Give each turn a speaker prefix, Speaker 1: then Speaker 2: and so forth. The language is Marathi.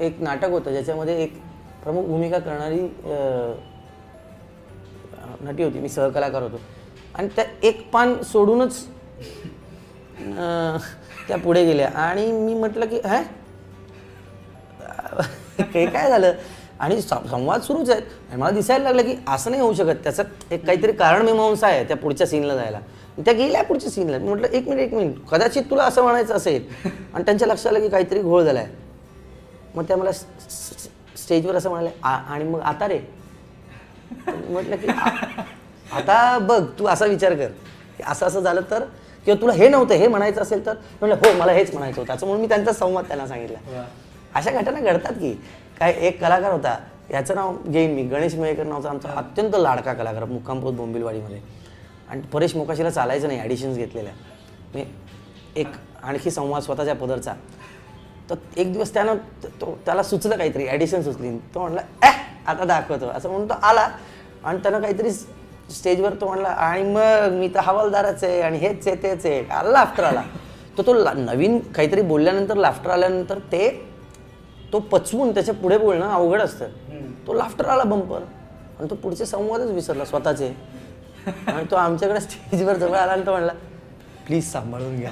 Speaker 1: एक नाटक होतं ज्याच्यामध्ये एक प्रमुख भूमिका करणारी नटी होती, मी सहकलाकार होतो आणि त्या एक पान सोडूनच त्या पुढे गेल्या आणि मी म्हटलं की हे काय झालं आणि संवाद सुरूच आहेत आणि मला दिसायला लागलं की असं नाही होऊ शकत, त्याचं एक काहीतरी कारण मीमांसा आहे त्या पुढच्या सीनला जायला. त्या गेल्या पुढच्या सीनला. मी म्हटलं एक मिनिट कदाचित तुला असं म्हणायचं असेल आणि त्यांच्या लक्षात आलं की काहीतरी घोळ झाला आहे. मग त्या मला स्टेजवर असं म्हणाले आणि मग आता रे म्हटलं की आता बघ तू असा विचार कर की असं असं झालं तर, किंवा तुला हे नव्हतं हे म्हणायचं असेल तर. म्हटलं हो मला हेच म्हणायचं होतं असं म्हणून मी त्यांचा संवाद त्यांना सांगितला. अशा घटना घडतात की काय. एक कलाकार होता, याचं नाव घेईन मी, गणेश मयेकर नावाचा आमचा अत्यंत लाडका कलाकार, मुक्कामपोस्ट बोंबिलवाडीमध्ये. आणि परेश मोकाशीला चालायचं नाही, ॲडिशन्स घेतलेल्या. मी एक आणखी संवाद स्वतःच्या पदरचा. तर एक दिवस त्यानं त्याला सुचलं काहीतरी, ॲडिशन सुचली. तो म्हणला आता दाखवतो असं म्हणून तो आला आणि त्यानं काहीतरी स्टेजवर तो म्हणला आणि मग मी तर हवालदारच आहे आणि हेच आहे तेच आहे. लाफ्टर आला. तो नवीन काहीतरी बोलल्यानंतर लाफ्टर आल्यानंतर तो पचवून त्याच्या पुढे बोलणं अवघड असतं. तो लाफ्टर आला बंपर आणि तो पुढचे संवादच विसरला स्वतःचे. आणि तो आमच्याकडे स्टेजवर जवळ आला आणि तो म्हणला प्लीज सांभाळून घ्या.